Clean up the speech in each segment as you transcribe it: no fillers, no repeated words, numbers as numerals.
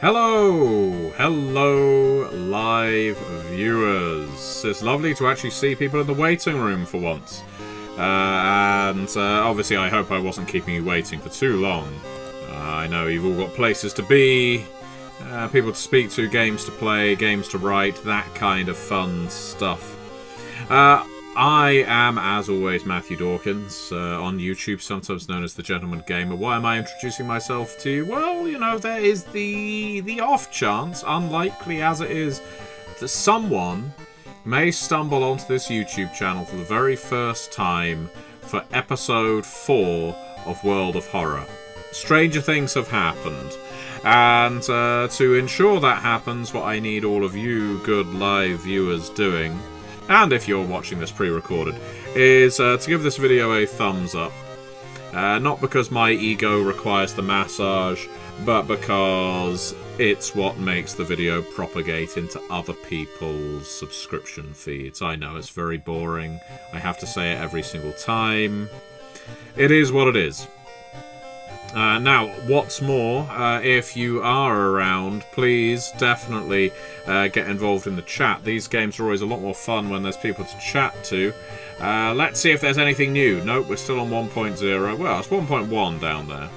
Hello, live viewers. It's lovely to actually see people in the waiting room for once. Obviously I hope I wasn't keeping you waiting for too long. I know you've all got places to be, people to speak to, games to play, games to write, that kind of fun stuff. I am, as always, Matthew Dawkins, on YouTube, sometimes known as the Gentleman Gamer. Why am I introducing myself to you? Well, you know, there is the off chance, unlikely as it is, that someone may stumble onto this YouTube channel for the very first time for episode 4 of World of Horror. Stranger things have happened. And to ensure that happens, what I need all of you good live viewers doing, and if you're watching this pre-recorded, is to give this video a thumbs up. Not because my ego requires the massage, but because it's what makes the video propagate into other people's subscription feeds. I know, it's very boring. I have to say it every single time. It is what it is. Now, what's more, if you are around, please definitely get involved in the chat. These games are always a lot more fun when there's people to chat to. Let's see if there's anything new. Nope, we're still on 1.0. Well, it's 1.1 down there.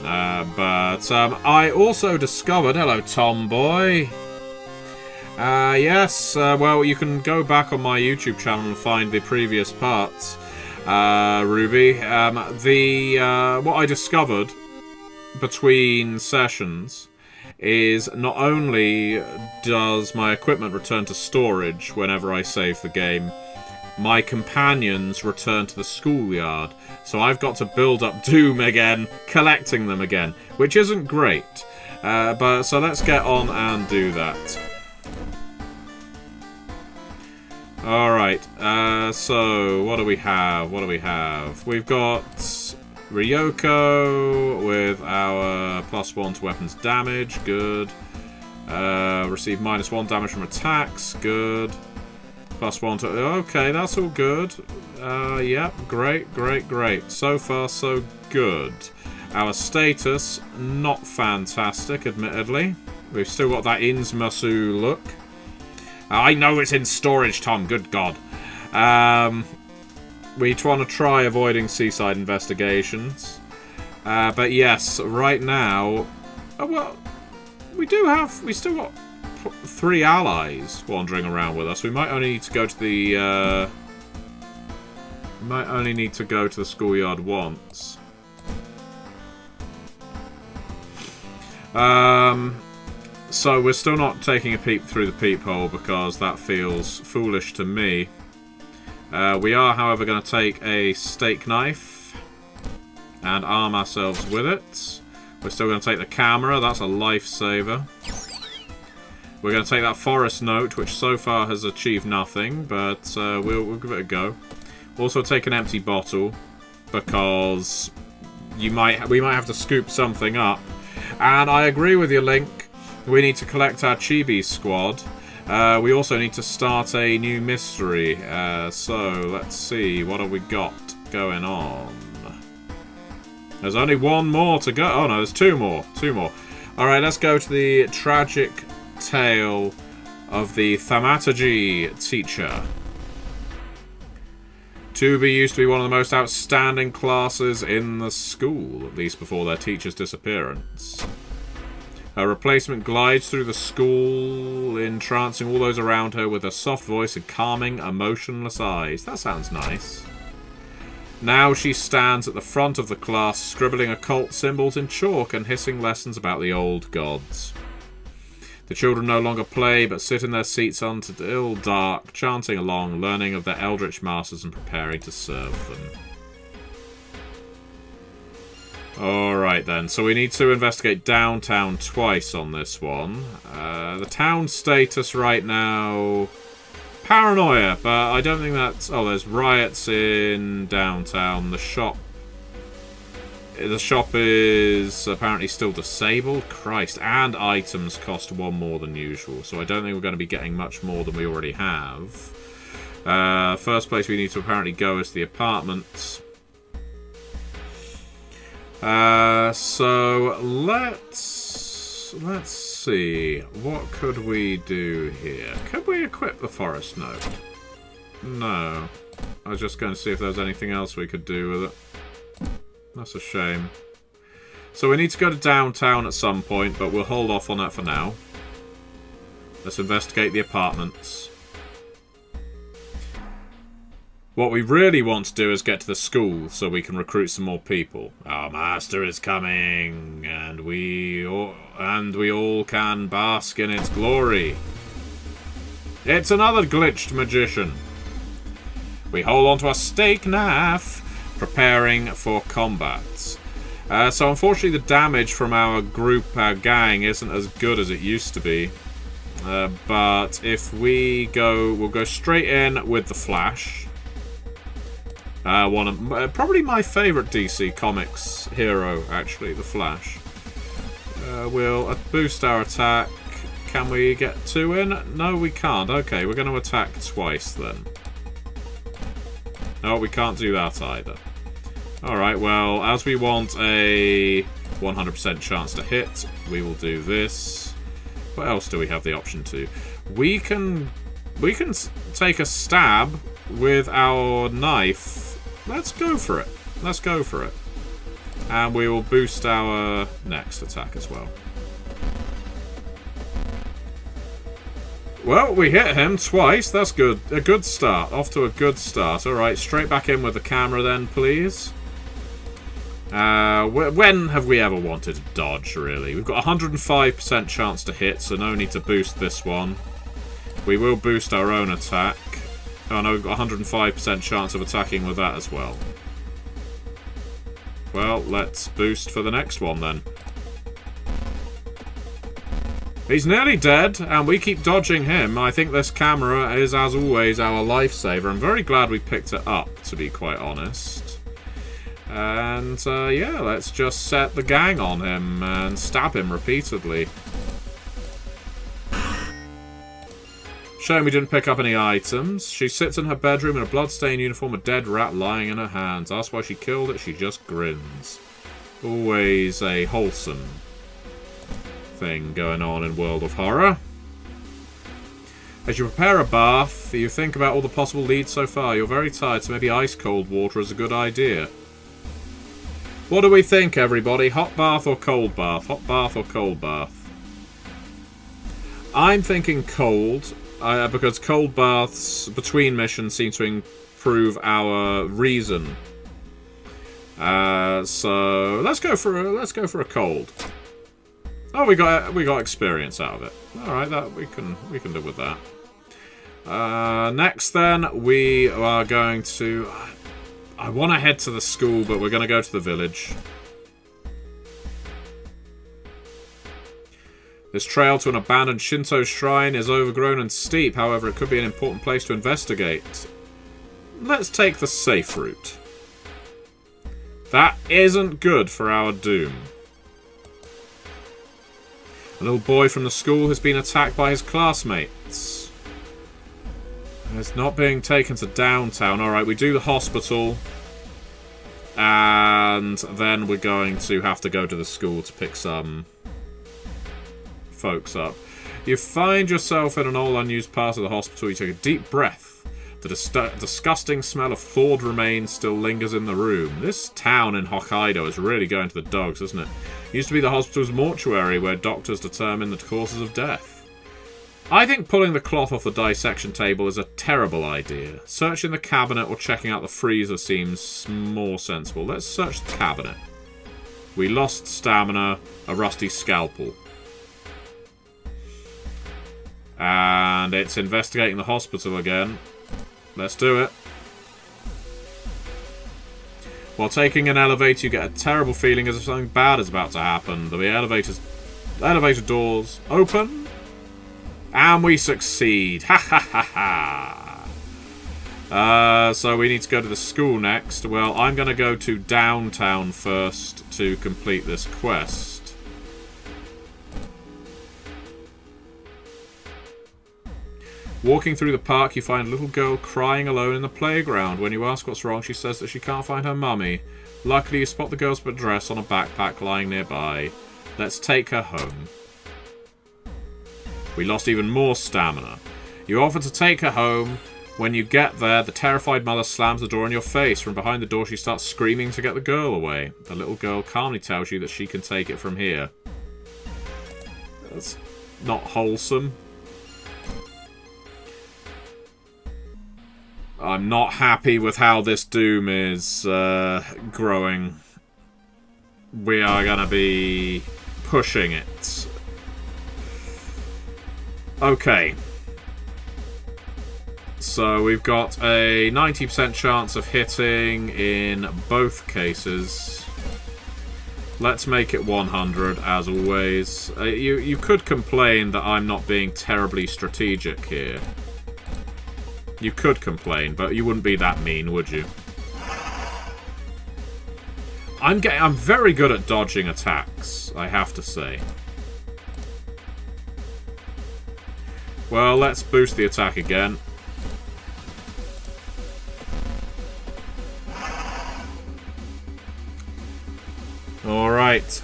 I also discovered... Hello, Tomboy. Yes, well, you can go back on my YouTube channel and find the previous parts. Ruby. What I discovered between sessions is not only does my equipment return to storage whenever I save the game, my companions return to the schoolyard. So I've got to build up Doom again, collecting them again, which isn't great. So let's get on and do that. Alright, so what do we have? We've got Ryoko with our +1 to weapons damage, good. Receive -1 damage from attacks, good. +1 to... Okay, that's all good. Yep, great. So far, so good. Our status, not fantastic, admittedly. We've still got that Innsmouth look. I know it's in storage, Tom. Good God. We want to try avoiding seaside investigations. But yes, right now... well, we still got 3 allies wandering around with us. We might only need to go to the... schoolyard once. So we're still not taking a peep through the peephole because that feels foolish to me. We are, however, going to take a steak knife and arm ourselves with it. We're still going to take the camera. That's a lifesaver. We're going to take that forest note, which so far has achieved nothing, but we'll give it a go. Also take an empty bottle because we might have to scoop something up. And I agree with you, Link. We need to collect our Chibi squad. We also need to start a new mystery. So, let's see. What have we got going on? There's only one more to go. Oh, no, there's 2 more. 2 more. Alright, let's go to the tragic tale of the thaumaturgy teacher. 2B used to be one of the most outstanding classes in the school, at least before their teacher's disappearance. Her replacement glides through the school, entrancing all those around her with her soft voice and calming, emotionless eyes. That sounds nice. Now she stands at the front of the class, scribbling occult symbols in chalk and hissing lessons about the old gods. The children no longer play, but sit in their seats until dark, chanting along, learning of their eldritch masters and preparing to serve them. Alright then, so we need to investigate downtown twice on this one. The town status right now... paranoia, but I don't think that's... oh, there's riots in downtown. The shop is apparently still disabled. Christ, and items cost 1 more than usual, so I don't think we're going to be getting much more than we already have. First place we need to apparently go is the apartments. So let's let's see. What could we do here? Could we equip the forest node? No. I was just going to see if there was anything else we could do with it. That's a shame. So we need to go to downtown at some point, but we'll hold off on that for now. Let's investigate the apartments. What we really want to do is get to the school so we can recruit some more people. Our master is coming, and we all can bask in its glory. It's another glitched magician. We hold onto our steak knife, preparing for combat. So unfortunately the damage from our gang, isn't as good as it used to be. But if we go, we'll go straight in with the Flash. Probably my favourite DC Comics hero, actually, the Flash. We'll boost our attack. Can we get 2 in? No, we can't. Okay, we're going to attack twice then. No, we can't do that either. Alright, well, as we want a 100% chance to hit, we will do this. What else do we have the option to? We can take a stab with our knife. Let's go for it. Let's go for it. And we will boost our next attack as well. Well, we hit him twice. That's good. A good start. Off to a good start. Alright, straight back in with the camera then, please. When have we ever wanted to dodge, really? We've got a 105% chance to hit, so no need to boost this one. We will boost our own attack. Oh no, we've got a 105% chance of attacking with that as well. Well, let's boost for the next one then. He's nearly dead, and we keep dodging him. I think this camera is, as always, our lifesaver. I'm very glad we picked it up, to be quite honest. And, yeah, let's just set the gang on him and stab him repeatedly. Shame we didn't pick up any items. She sits in her bedroom in a bloodstained uniform, a dead rat lying in her hands. Asked why she killed it, she just grins. Always a wholesome thing going on in World of Horror. As you prepare a bath, you think about all the possible leads so far. You're very tired, so maybe ice-cold water is a good idea. What do we think, everybody? Hot bath or cold bath? Hot bath or cold bath? I'm thinking cold. Because cold baths between missions seem to improve our reason. So let's go for a cold. Oh, we got experience out of it. All right, that we can live with that. Next, then we are going to. I want to head to the school, but we're going to go to the village. This trail to an abandoned Shinto shrine is overgrown and steep. However, it could be an important place to investigate. Let's take the safe route. That isn't good for our doom. A little boy from the school has been attacked by his classmates. It's not being taken to downtown. Alright, we do the hospital. And then we're going to have to go to the school to pick some folks up. You find yourself in an all unused part of the hospital. You take a deep breath. The disgusting smell of thawed remains still lingers in the room. This town in Hokkaido is really going to the dogs, isn't it? It used to be the hospital's mortuary where doctors determine the causes of death. I think pulling the cloth off the dissection table is a terrible idea. Searching the cabinet or checking out the freezer seems more sensible. Let's search the cabinet. We lost stamina, a rusty scalpel. And it's investigating the hospital again. Let's do it. While taking an elevator, you get a terrible feeling as if something bad is about to happen. The elevator doors open. And we succeed. Ha ha ha ha. So we need to go to the school next. Well, I'm going to go to downtown first to complete this quest. Walking through the park, you find a little girl crying alone in the playground. When you ask what's wrong, she says that she can't find her mummy. Luckily, you spot the girl's address on a backpack lying nearby. Let's take her home. We lost even more stamina. You offer to take her home. When you get there, the terrified mother slams the door in your face. From behind the door, she starts screaming to get the girl away. The little girl calmly tells you that she can take it from here. That's not wholesome. I'm not happy with how this Doom is growing. We are going to be pushing it. Okay. So we've got a 90% chance of hitting in both cases. Let's make it 100, as always. You could complain that I'm not being terribly strategic here. You could complain, but you wouldn't be that mean, would you? I'm very good at dodging attacks, I have to say. Well, let's boost the attack again. Alright.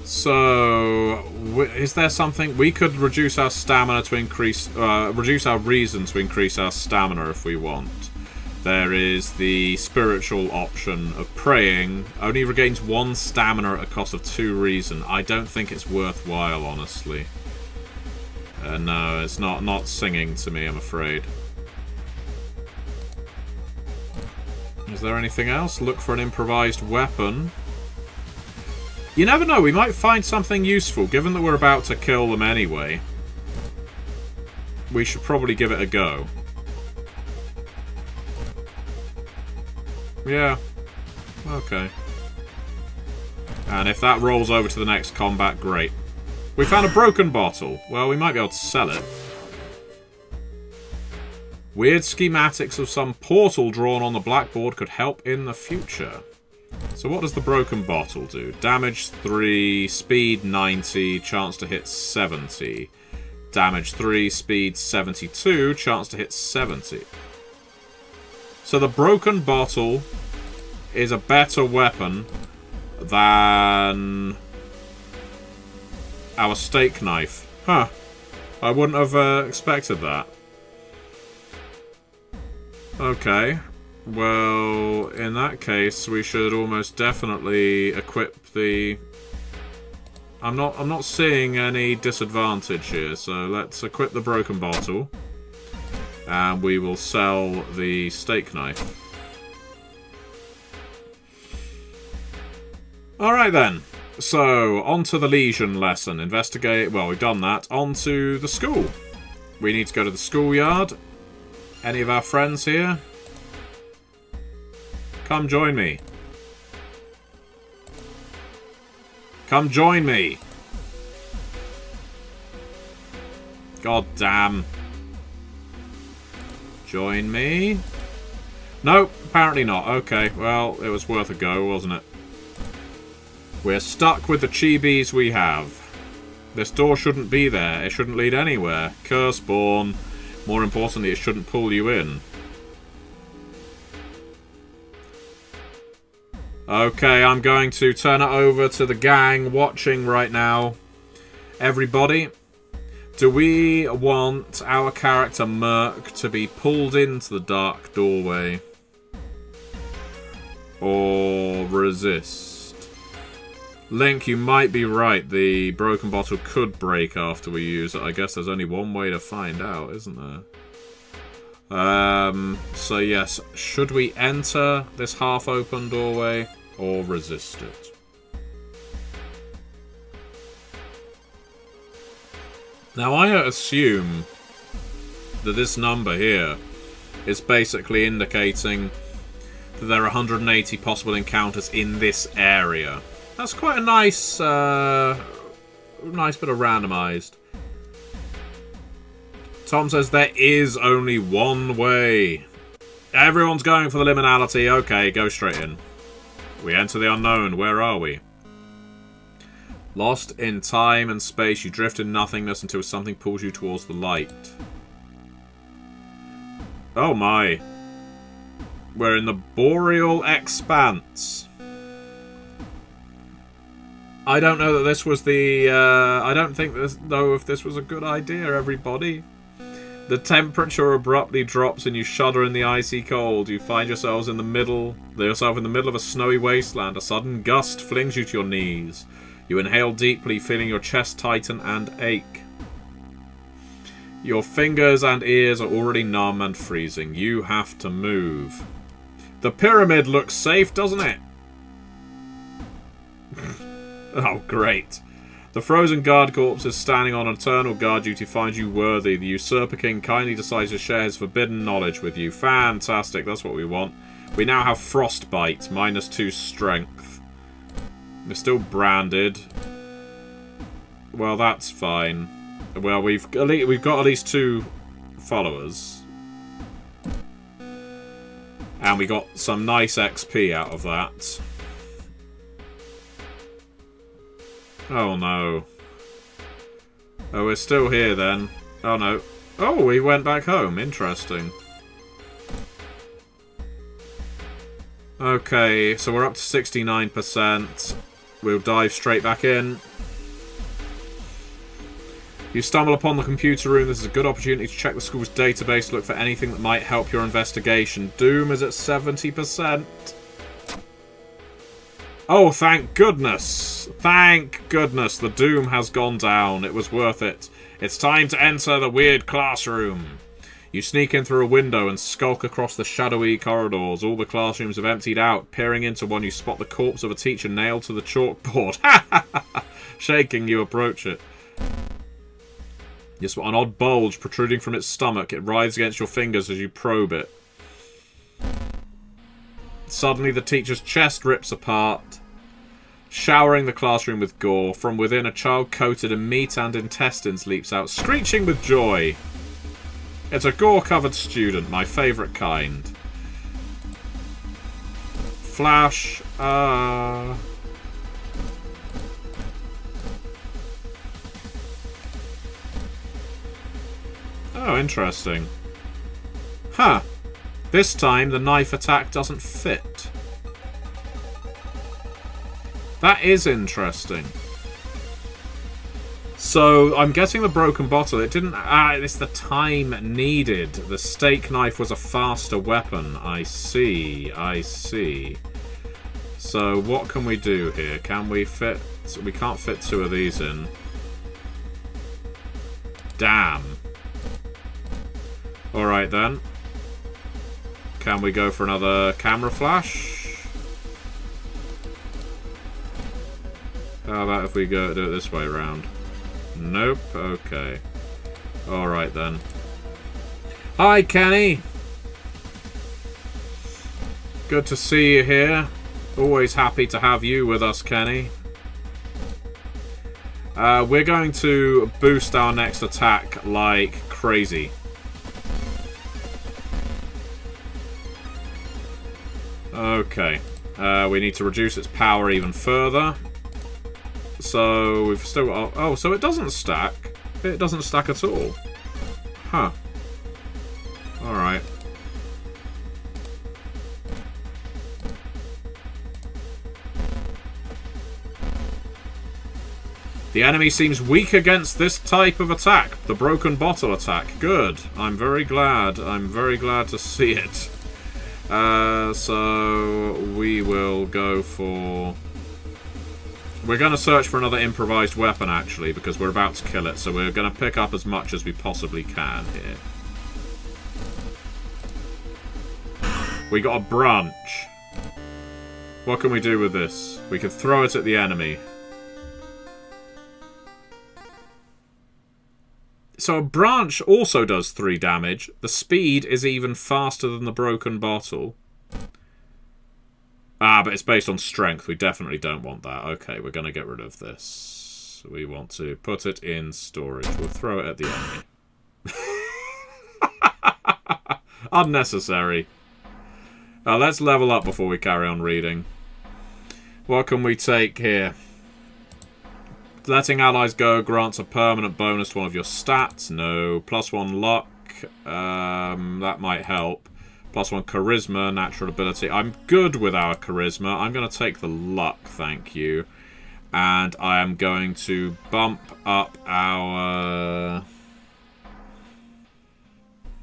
So, is there something... We could reduce our stamina to increase... reduce our reason to increase our stamina if we want. There is the spiritual option of praying. Only regains 1 stamina at a cost of 2 reason. I don't think it's worthwhile, honestly. No, it's not singing to me, I'm afraid. Is there anything else? Look for an improvised weapon. You never know, we might find something useful. Given that we're about to kill them anyway, we should probably give it a go. Yeah. Okay. And if that rolls over to the next combat, great. We found a broken bottle. Well, we might be able to sell it. Weird schematics of some portal drawn on the blackboard could help in the future. So what does the broken bottle do? Damage 3, speed 90, chance to hit 70. Damage 3, speed 72, chance to hit 70. So the broken bottle is a better weapon than our steak knife. Huh. I wouldn't have expected that. Okay. Well, in that case, we should almost definitely equip the... I'm not seeing any disadvantage here, so let's equip the broken bottle. And we will sell the steak knife. Alright then. So, on to the lesion lesson. Investigate... Well, we've done that. On to the school. We need to go to the schoolyard. Any of our friends here? Come join me. Come join me. God damn. Join me? Nope, apparently not. Okay, well, it was worth a go, wasn't it? We're stuck with the chibis we have. This door shouldn't be there. It shouldn't lead anywhere. Curseborn. More importantly, it shouldn't pull you in. Okay, I'm going to turn it over to the gang watching right now. Everybody, do we want our character Merc to be pulled into the dark doorway? Or resist? Link, you might be right. The broken bottle could break after we use it. I guess there's only one way to find out, isn't there? So yes, should we enter this half-open doorway or resist it? Now I assume that this number here is basically indicating that there are 180 possible encounters in this area. That's quite a nice, nice bit of randomized. Tom says there is only one way. Everyone's going for the liminality. Okay, go straight in. We enter the unknown. Where are we? Lost in time and space, you drift in nothingness until something pulls you towards the light. Oh my. We're in the boreal expanse. I don't know that this was the... I don't know if this was a good idea, everybody. The temperature abruptly drops and you shudder in the icy cold. You find yourself in the middle of a snowy wasteland. A sudden gust flings you to your knees. You inhale deeply, feeling your chest tighten and ache. Your fingers and ears are already numb and freezing. You have to move. The pyramid looks safe, doesn't it? Oh, great. The frozen guard corpse is standing on eternal guard duty finds you worthy. The usurper king kindly decides to share his forbidden knowledge with you. Fantastic, that's what we want. We now have frostbite, -2 strength. We're still branded. Well, that's fine. Well, we've got at least 2 followers. And we got some nice XP out of that. Oh no. Oh, we're still here then. Oh no. Oh, we went back home. Interesting. Okay, so we're up to 69%. We'll dive straight back in. You stumble upon the computer room. This is a good opportunity to check the school's database, look for anything that might help your investigation. Doom is at 70%. Oh, thank goodness. Thank goodness the Doom has gone down. It was worth it. It's time to enter the weird classroom. You sneak in through a window and skulk across the shadowy corridors. All the classrooms have emptied out. Peering into one, you spot the corpse of a teacher nailed to the chalkboard. Shaking, you approach it. You spot an odd bulge protruding from its stomach. It writhes against your fingers as you probe it. Suddenly, the teacher's chest rips apart, showering the classroom with gore. From within, a child coated in meat and intestines leaps out, screeching with joy. It's a gore-covered student, my favourite kind. Flash. Oh, interesting. Huh. This time, the knife attack doesn't fit. That is interesting. So, I'm getting the broken bottle. It didn't... it's the time needed. The steak knife was a faster weapon. I see. I see. So, what can we do here? Can we fit... We can't fit 2 of these in. Damn. Alright then. Can we go for another camera flash? How about if we do it this way around? Nope. Okay. Alright then. Hi, Kenny! Good to see you here. Always happy to have you with us, Kenny. We're going to boost our next attack like crazy. Okay. We need to reduce its power even further. So, we've still got... Oh, so it doesn't stack. It doesn't stack at all. Huh. Alright. The enemy seems weak against this type of attack. The broken bottle attack. Good. I'm very glad. I'm very glad to see it. So we will go for... We're going to search for another improvised weapon, actually, because we're about to kill it. So we're going to pick up as much as we possibly can here. We got a branch. What can we do with this? We can throw it at the enemy. So a branch also does 3 damage. The speed is even faster than the broken bottle. Ah, but it's based on strength. We definitely don't want that. Okay, we're going to get rid of this. We want to put it in storage. We'll throw it at the enemy. Unnecessary. Let's level up before we carry on reading. What can we take here? Letting allies go grants a permanent bonus to one of your stats. No. +1 luck. That might help. +1 charisma, natural ability. I'm good with our charisma. I'm going to take the luck, thank you. And I am going to bump up our...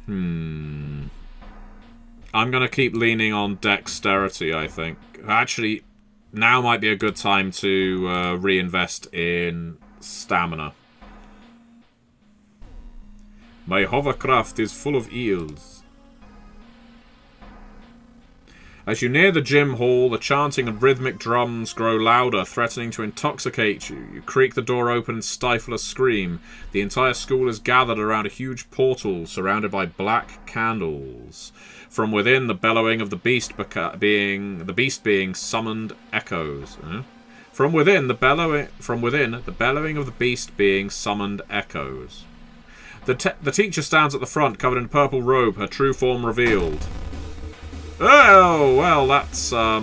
I'm going to keep leaning on dexterity, I think. Actually, now might be a good time to reinvest in stamina. My hovercraft is full of eels. As you near the gym hall, the chanting and rhythmic drums grow louder, threatening to intoxicate you. You creak the door open and stifle a scream. The entire school is gathered around a huge portal, surrounded by black candles. From within, the bellowing of the beast being summoned echoes. From within, the bellowing of the beast being summoned echoes. The teacher stands at the front, covered in a purple robe, her true form revealed. Oh, well, that's, a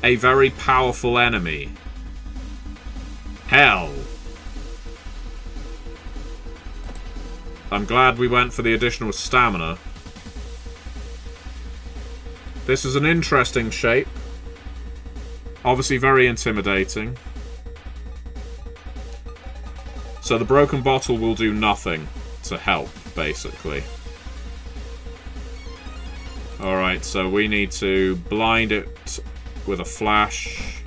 very powerful enemy. Hell. I'm glad we went for the additional stamina. This is an interesting shape. Obviously very intimidating. So the broken bottle will do nothing to help, basically. Alright, so we need to blind it with a flash.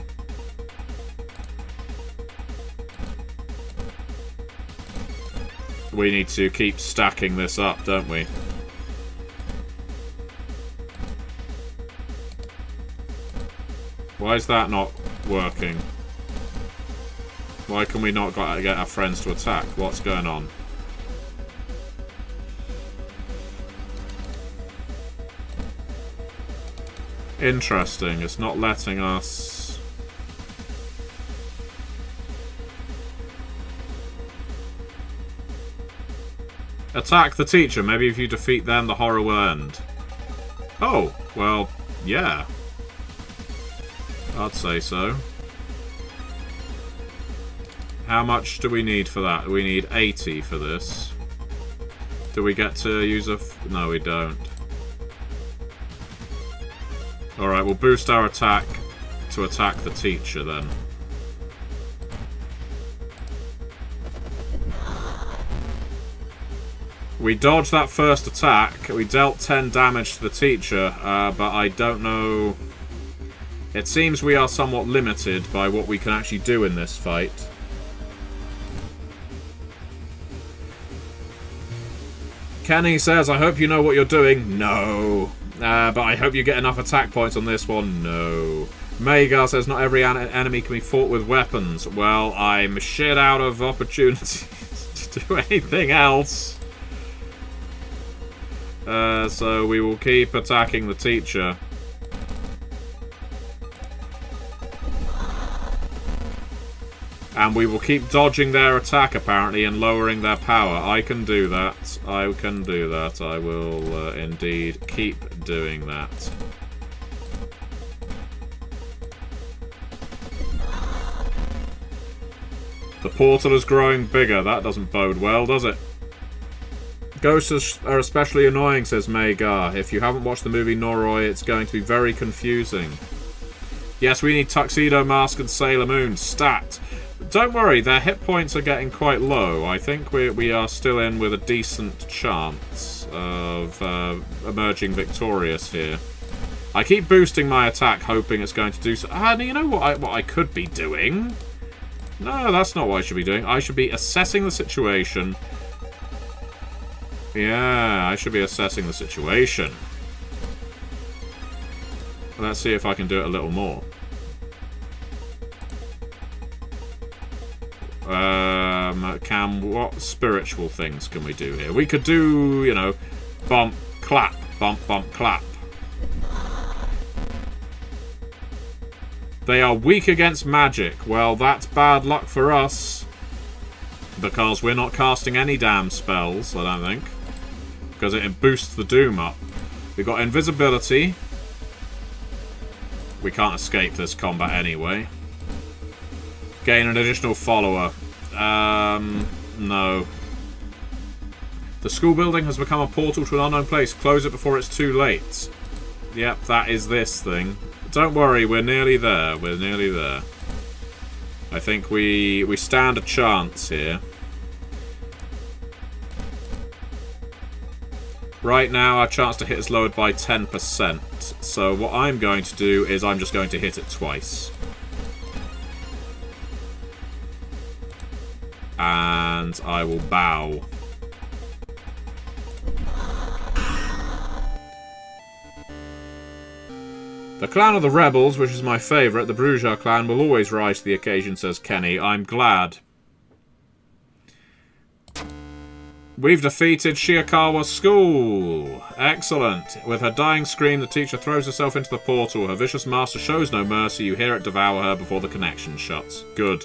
We need to keep stacking this up, don't we? Why is that not working? Why can we not get our friends to attack? What's going on? Interesting, it's not letting us... Attack the teacher. Maybe if you defeat them, the horror will end. Oh, well, yeah. I'd say so. How much do we need for that? We need 80 for this. Do we get to use a... No, we don't. Alright, we'll boost our attack to attack the teacher then. We dodged that first attack. We dealt 10 damage to the teacher, but I don't know... It seems we are somewhat limited by what we can actually do in this fight. Kenny says, I hope you know what you're doing. No. But I hope you get enough attack points on this one. No. Magar says, not every enemy can be fought with weapons. Well, I'm shit out of opportunities to do anything else. So we will keep attacking the teacher. And we will keep dodging their attack, apparently, and lowering their power. I can do that. I can do that. I will indeed keep doing that. The portal is growing bigger. That doesn't bode well, does it? Ghosts are especially annoying, says Magar. If you haven't watched the movie Noroi, it's going to be very confusing. Yes, we need Tuxedo Mask and Sailor Moon. Stat. Don't worry, their hit points are getting quite low. I think we are still in with a decent chance of emerging victorious here. I keep boosting my attack, hoping it's going to do so. You know what I could be doing? No, that's not what I should be doing. I should be assessing the situation. Yeah, I should be assessing the situation. Let's see if I can do it a little more. What spiritual things can we do here? We could do, you know, bump, clap, bump, bump, clap. They are weak against magic. Well, that's bad luck for us. Because we're not casting any damn spells, I don't think. Because it boosts the doom up. We've got invisibility. We can't escape this combat anyway. Gain an additional follower. No. The school building has become a portal to an unknown place. Close it before it's too late. Yep, that is this thing. Don't worry, we're nearly there. We're nearly there. I think we stand a chance here. Right now, our chance to hit is lowered by 10%. So what I'm going to do is I'm just going to hit it twice. And I will bow. The clan of the rebels, which is my favourite, the Bruja clan, will always rise to the occasion, says Kenny. I'm glad. We've defeated Shiakawa School. Excellent. With her dying scream, the teacher throws herself into the portal. Her vicious master shows no mercy. You hear it devour her before the connection shuts. Good.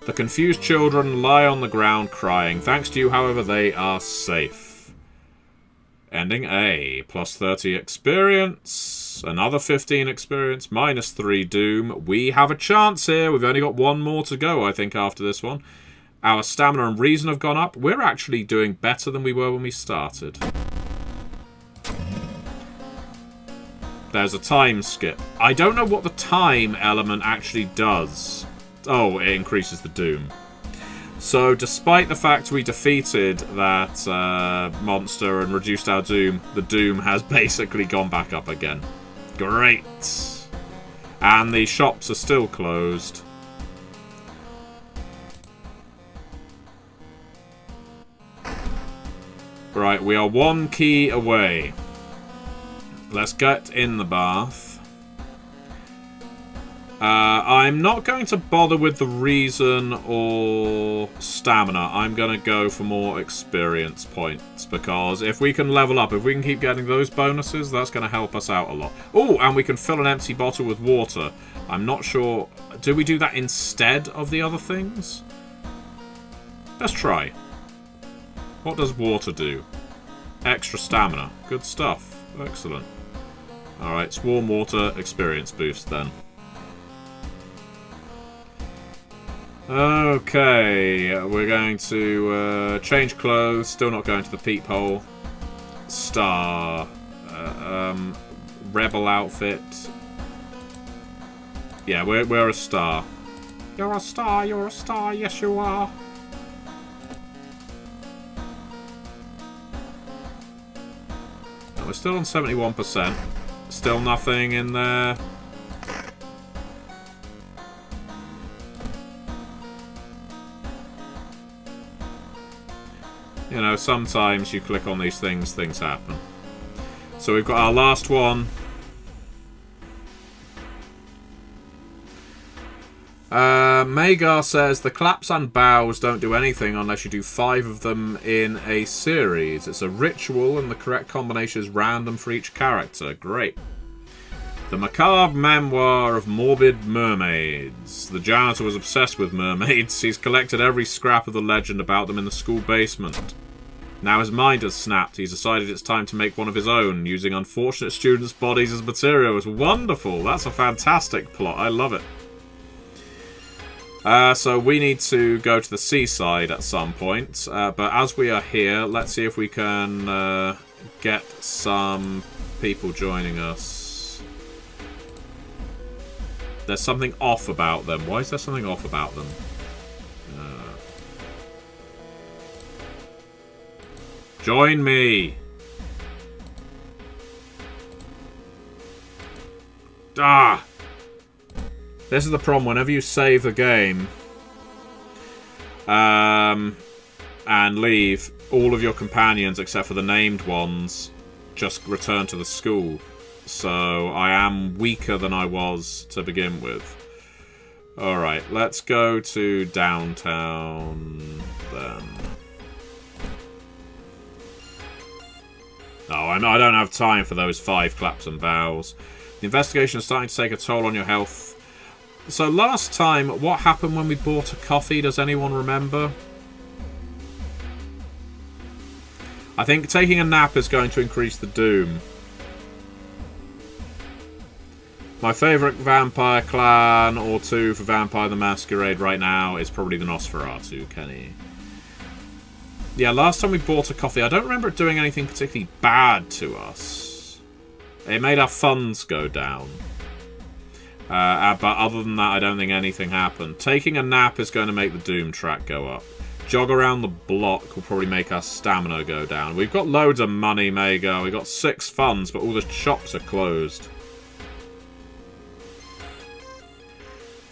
The confused children lie on the ground crying. Thanks to you, however, they are safe. Ending A. Plus 30 experience. Another 15 experience. Minus 3 doom. We have a chance here. We've only got one more to go, I think, after this one. Our stamina and reason have gone up. We're actually doing better than we were when we started. There's a time skip. I don't know what the time element actually does. Oh, it increases the doom. So, despite the fact we defeated that monster and reduced our doom, the doom has basically gone back up again. Great. And the shops are still closed. Right, we are one key away. Let's get in the bath. I'm not going to bother with the reason or stamina. I'm going to go for more experience points, because if we can level up, if we can keep getting those bonuses, that's going to help us out a lot. Oh, and we can fill an empty bottle with water. I'm not sure. Do we do that instead of the other things? Let's try. What does water do? Extra stamina. Good stuff. Excellent. Alright, swarm water experience boost then. Okay, we're going to change clothes. Still not going to the peephole. Star. Rebel outfit. Yeah, we're a star. You're a star, you're a star, yes you are. We're still on 71%. Still nothing in there. You know, sometimes you click on these things, things happen. So we've got our last one. Magar says, the claps and bows don't do anything unless you do 5 of them in a series. It's a ritual and the correct combination is random for each character. Great. The macabre memoir of morbid mermaids. The janitor was obsessed with mermaids. He's collected every scrap of the legend about them in the school basement. Now his mind has snapped. He's decided it's time to make one of his own, using unfortunate students' bodies as material. It's wonderful. That's a fantastic plot. I love it. So we need to go to the seaside at some point. But as we are here, let's see if we can get some people joining us. There's something off about them. Why is there something off about them? Join me! Ah! This is the problem. Whenever you save the game and leave, all of your companions, except for the named ones, just return to the school. So I am weaker than I was to begin with. Alright, let's go to downtown then. Oh, I don't have time for those 5 claps and bows. The investigation is starting to take a toll on your health. So last time, what happened when we bought a coffee? Does anyone remember? I think taking a nap is going to increase the doom. My favourite vampire clan or two for Vampire the Masquerade right now is probably the Nosferatu, Kenny. Yeah, last time we bought a coffee, I don't remember it doing anything particularly bad to us. It made our funds go down. But other than that, I don't think anything happened. Taking a nap is going to make the Doom track go up. Jog around the block will probably make our stamina go down. We've got loads of money, Mega. We've got 6 funds, but all the shops are closed.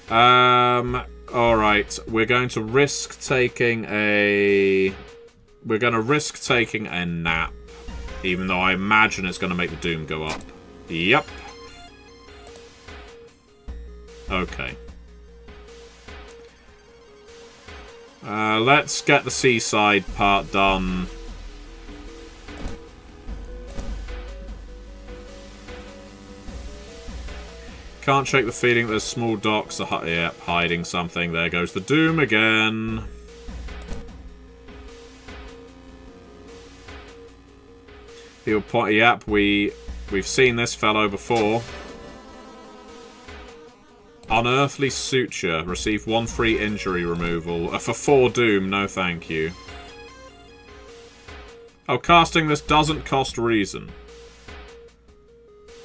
Alright. We're going to risk taking a... We're going to risk taking a nap. Even though I imagine it's going to make the Doom go up. Yep. Okay. Let's get the seaside part done. Can't shake the feeling there's small docks. Yep, hiding something. There goes the Doom again. He'll point. Yep, we've seen this fellow before. Unearthly suture. Receive 1 free injury removal. For 4 Doom, no thank you. Oh, casting this doesn't cost reason.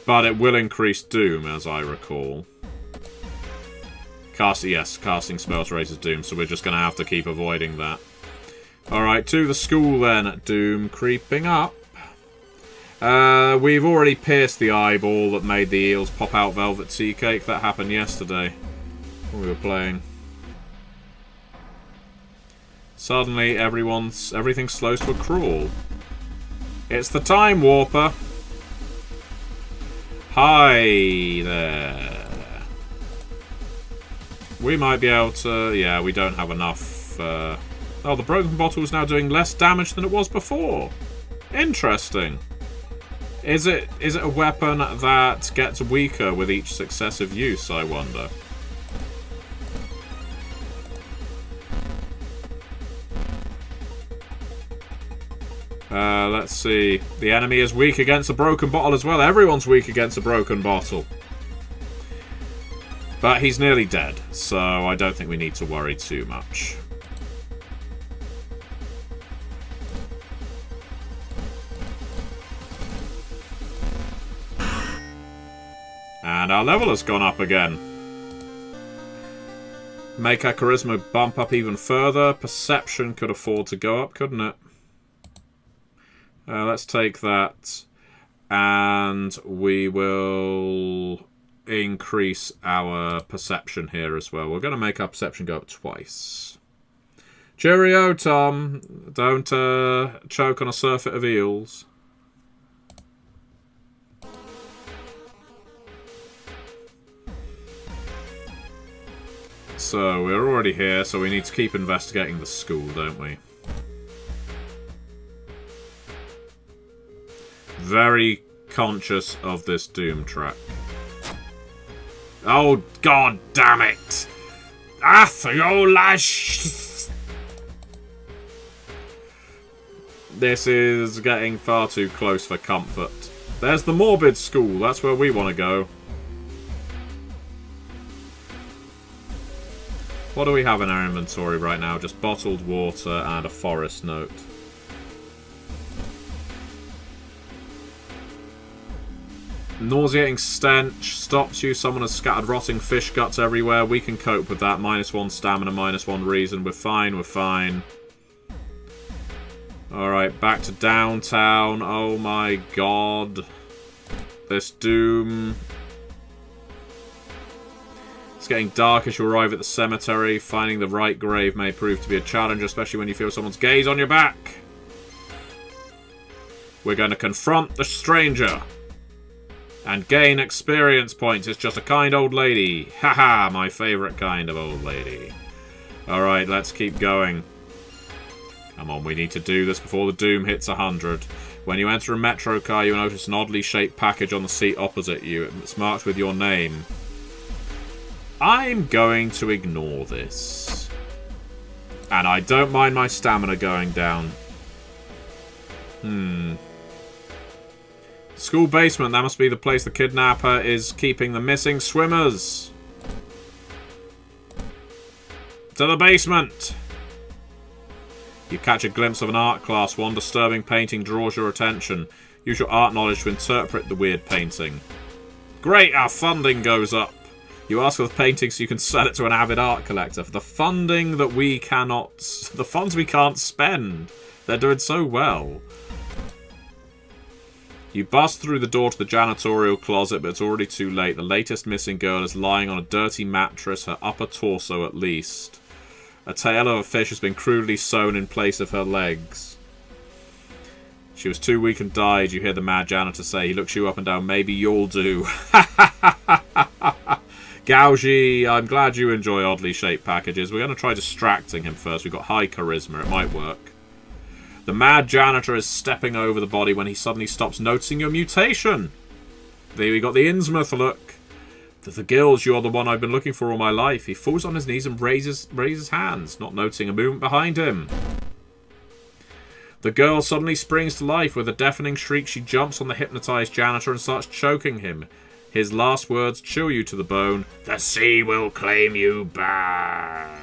But it will increase Doom, as I recall. Yes, casting spells raises Doom, so we're just going to have to keep avoiding that. Alright, to the school then. Doom creeping up. We've already pierced the eyeball that made the eels pop out velvet tea cake. That happened yesterday when we were playing. Suddenly, everything slows to a crawl. It's the Time Warper. Hi there. We might be able to... Yeah, we don't have enough... Oh, the broken bottle is now doing less damage than it was before. Interesting. Is it a weapon that gets weaker with each successive use, I wonder? Let's see. The enemy is weak against a broken bottle as well. Everyone's weak against a broken bottle. But he's nearly dead, so I don't think we need to worry too much. And our level has gone up again. Make our charisma bump up even further. Perception could afford to go up, couldn't it? Let's take that. And we will increase our perception here as well. We're going to make our perception go up twice. Cheerio, Tom. Don't choke on a surfeit of eels. So, we're already here, so we need to keep investigating the school, don't we? Very conscious of this Doom track. Oh, god damn it! Athiolash! This is getting far too close for comfort. There's the Morbid School, that's where we want to go. What do we have in our inventory right now? Just bottled water and a forest note. Nauseating stench. Stops you. Someone has scattered rotting fish guts everywhere. We can cope with that. -1 stamina, -1 reason. We're fine, we're fine. Alright, back to downtown. Oh my god. This Doom... It's getting dark as you arrive at the cemetery. Finding the right grave may prove to be a challenge, especially when you feel someone's gaze on your back. We're going to confront the stranger. And gain experience points. It's just a kind old lady. Haha, my favourite kind of old lady. Alright, let's keep going. Come on, we need to do this before the Doom hits 100. When you enter a metro car, you'll notice an oddly shaped package on the seat opposite you. It's marked with your name. I'm going to ignore this. And I don't mind my stamina going down. School basement, that must be the place the kidnapper is keeping the missing swimmers. To the basement! You catch a glimpse of an art class. One disturbing painting draws your attention. Use your art knowledge to interpret the weird painting. Great, our funding goes up. You ask for the painting so you can sell it to an avid art collector. For the funding that we cannot... The funds we can't spend. They're doing so well. You bust through the door to the janitorial closet, but it's already too late. The latest missing girl is lying on a dirty mattress, her upper torso at least. A tail of a fish has been crudely sewn in place of her legs. She was too weak and died, you hear the mad janitor say. He looks you up and down. Maybe you'll do. Gougy, I'm glad you enjoy oddly shaped packages. We're going to try distracting him first. We've got high charisma. It might work. The mad janitor is stepping over the body when he suddenly stops, noticing your mutation. There we got the Innsmouth look. The gills, you're the one I've been looking for all my life. He falls on his knees and raises hands, not noticing a movement behind him. The girl suddenly springs to life. With a deafening shriek, she jumps on the hypnotized janitor and starts choking him. His last words chill you to the bone. The sea will claim you back.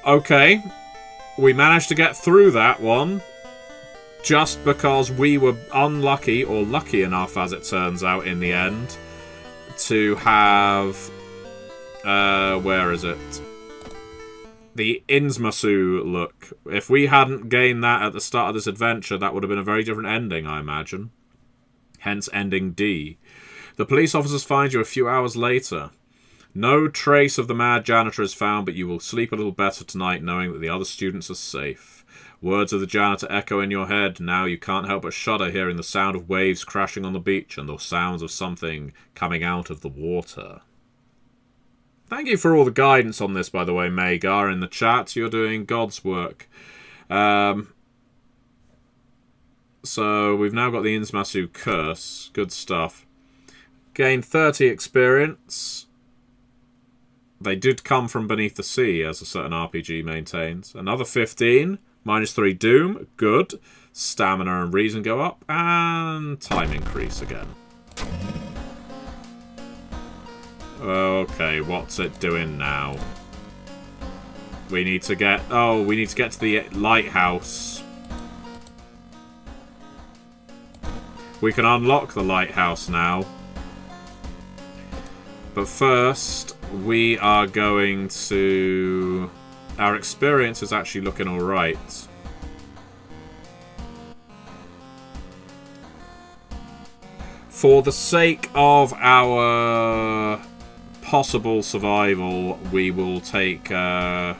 Okay. We managed to get through that one. Just because we were unlucky, or lucky enough as it turns out in the end, to have... where is it? The Innsmouth look. If we hadn't gained that at the start of this adventure, that would have been a very different ending, I imagine. Hence ending D. The police officers find you a few hours later. No trace of the mad janitor is found, but you will sleep a little better tonight knowing that the other students are safe. Words of the janitor echo in your head. Now you can't help but shudder hearing the sound of waves crashing on the beach and the sounds of something coming out of the water. Thank you for all the guidance on this, by the way, Magar, in the chat. You're doing God's work. So we've now got the Innsmouth curse. Good stuff. Gained 30 experience. They did come from beneath the sea, as a certain RPG maintains. Another 15. -3 doom. Good. Stamina and reason go up. And time increase again. Okay, what's it doing now? We need to get... Oh, we need to get to the lighthouse. We can unlock the lighthouse now. But first, we are going to... Our experience is actually looking alright. For the sake of our possible survival, we will take a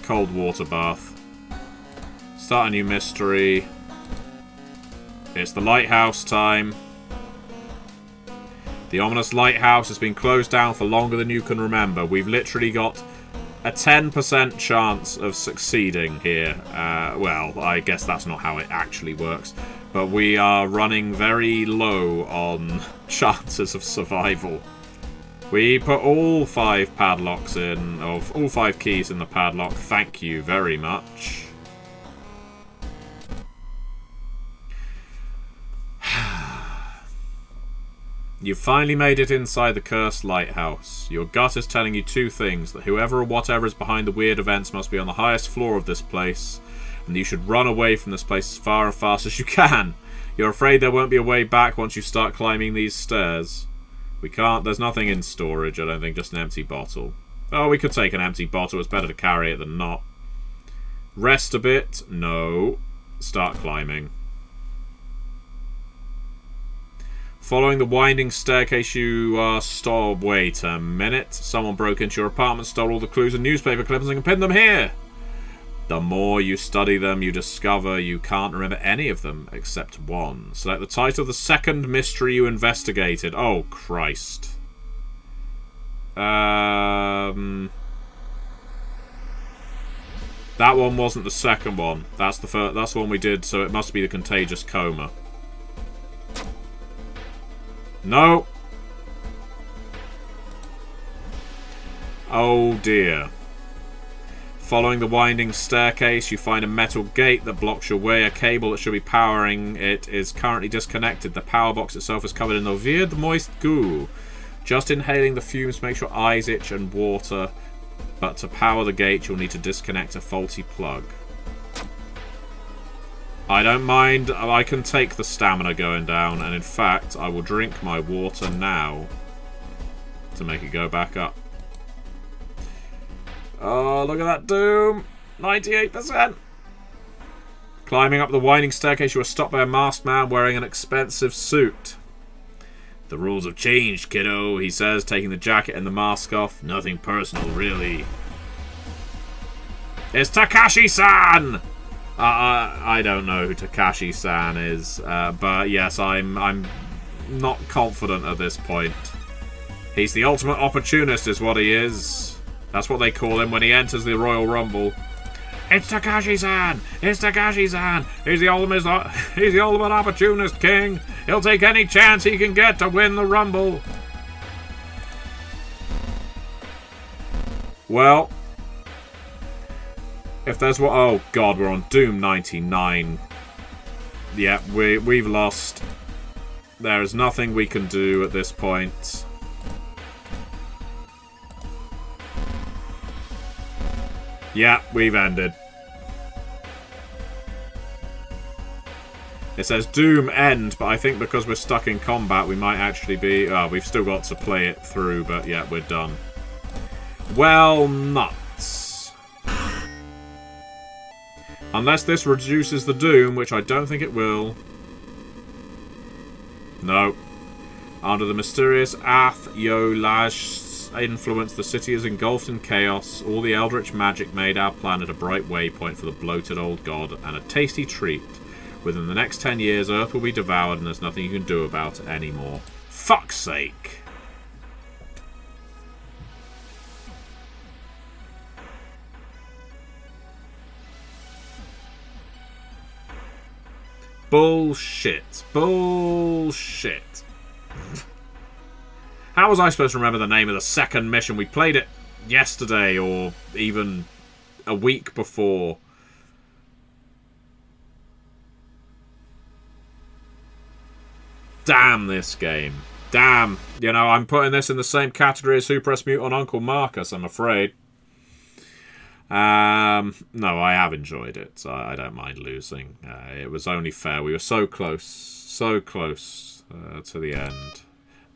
cold water bath. Start a new mystery. It's the lighthouse time. The ominous lighthouse has been closed down for longer than you can remember. We've literally got a 10% chance of succeeding here. Well, I guess that's not how it actually works. But we are running very low on chances of survival. We put all 5 padlocks in, of all 5 keys in the padlock. Thank you very much. You've finally made it inside the cursed lighthouse. Your gut is telling you 2 things. That whoever or whatever is behind the weird events must be on the highest floor of this place. And you should run away from this place as far and fast as you can. You're afraid there won't be a way back once you start climbing these stairs. We can't... There's nothing in storage, I don't think. Just an empty bottle. Oh, we could take an empty bottle. It's better to carry it than not. Rest a bit. No. Start climbing. Following the winding staircase, you are stopped. Wait a minute. Someone broke into your apartment, stole all the clues and newspaper clippings and pinned them here. The more you study them, you discover you can't remember any of them except one. Select the title of the second mystery you investigated. Oh, Christ. That one wasn't the second one. That's the first. That's the one we did, so it must be the contagious coma. No. Oh dear. Following the winding staircase, you find a metal gate that blocks your way. A cable that should be powering it is currently disconnected. The power box itself is covered in a weird moist goo. Just inhaling the fumes makes your eyes itch and water. But to power the gate, you'll need to disconnect a faulty plug. I don't mind. I can take the stamina going down. And in fact, I will drink my water now to make it go back up. Oh, look at that doom. 98%. Climbing up the winding staircase, you are stopped by a masked man wearing an expensive suit. The rules have changed, kiddo, he says, taking the jacket and the mask off. Nothing personal, really. It's Takashi-san! I don't know who Takashi-san is, but yes, I'm not confident at this point. He's the ultimate opportunist is what he is. That's what they call him when he enters the Royal Rumble. It's Takashi-san! It's Takashi-san! He's the ultimate opportunist king! He'll take any chance he can get to win the Rumble! Well, if there's what... Oh god, we're on Doom 99. Yeah, we've lost. There is nothing we can do at this point. Yeah, we've ended. It says Doom end, but I think because we're stuck in combat, we might actually be... we've still got to play it through, but yeah, we're done. Well, nuts. Unless this reduces the Doom, which I don't think it will. No. Under the mysterious Ath-Yo-Lash influence, the city is engulfed in chaos. All the eldritch magic made our planet a bright waypoint for the bloated old god, and a tasty treat. Within the next 10 years, Earth will be devoured, and there's nothing you can do about it anymore. Fuck's sake! Bullshit. Bullshit. How was I supposed to remember the name of the second mission? We played it yesterday or even a week before. Damn this game. Damn. You know, I'm putting this in the same category as Who Pressed Mute on Uncle Marcus, I'm afraid. No, I have enjoyed it. I don't mind losing. It was only fair. We were so close to the end.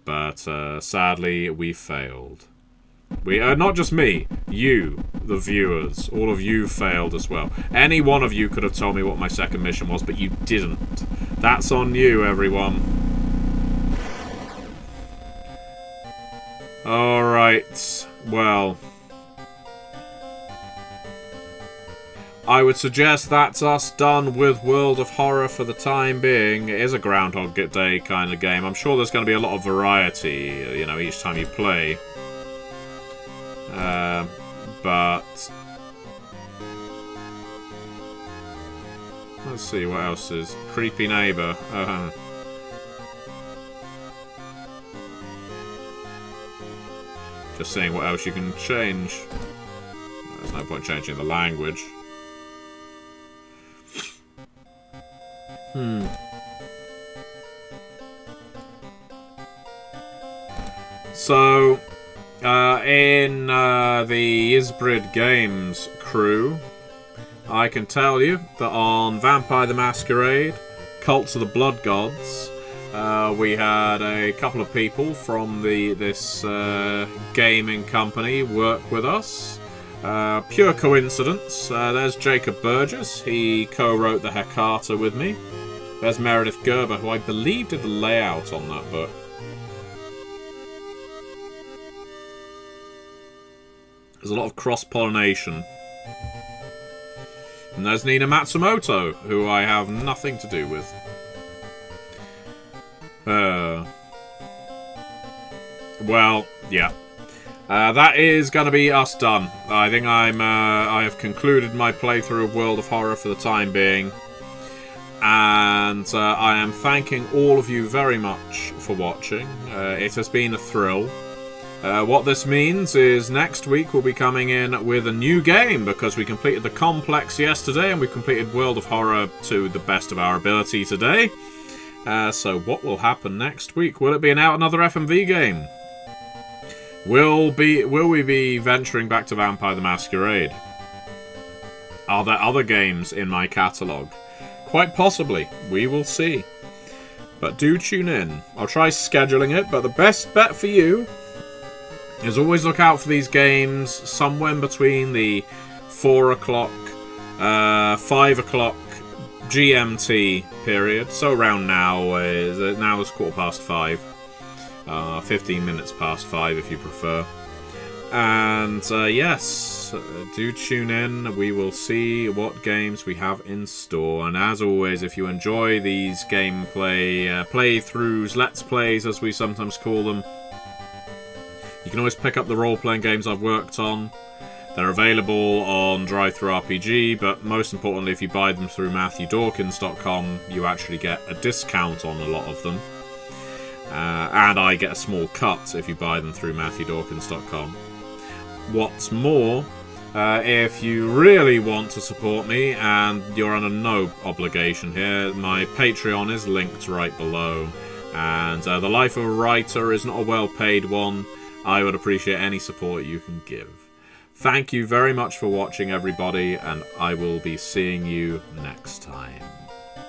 But sadly, we failed. Not just me, you, the viewers, all of you failed as well. Any one of you could have told me what my second mission was, but you didn't. That's on you, everyone. Alright, well... I would suggest that's us done with World of Horror for the time being. It is a Groundhog Day kind of game. I'm sure there's going to be a lot of variety, you know, each time you play. But... let's see, what else is... Creepy neighbour. Just seeing what else you can change. There's no point changing the language. So, in the Ysbryd Games crew, I can tell you that on Vampire the Masquerade, Cults of the Blood Gods, we had a couple of people from this gaming company work with us. Pure coincidence. There's Jacob Burgess. He co-wrote the Hecata with me. There's Meredith Gerber, who I believe did the layout on that book. There's a lot of cross-pollination. And there's Nina Matsumoto, who I have nothing to do with. Well, yeah. That is going to be us done. I think I have concluded my playthrough of World of Horror for the time being. And I am thanking all of you very much for watching. It has been a thrill. What this means is next week we'll be coming in with a new game because we completed the Complex yesterday and we completed World of Horror to the best of our ability today. So what will happen next week? Will it be another FMV game? Will we be venturing back to Vampire the Masquerade? Are there other games in my catalogue? Quite possibly. We will see. But do tune in. I'll try scheduling it, but the best bet for you is always look out for these games somewhere in between the 4 o'clock, 5 o'clock GMT period. So around now is 5:15, 15 minutes past 5 if you prefer. And yes, do tune in. We will see what games we have in store. And as always, if you enjoy these gameplay playthroughs, let's plays as we sometimes call them, you can always pick up the role-playing games I've worked on. They're available on DriveThruRPG, but most importantly, if you buy them through MatthewDawkins.com, you actually get a discount on a lot of them. And I get a small cut if you buy them through MatthewDawkins.com. What's more, if you really want to support me, and you're under no obligation here, my Patreon is linked right below. And the life of a writer is not a well-paid one. I would appreciate any support you can give. Thank you very much for watching, everybody, and I will be seeing you next time.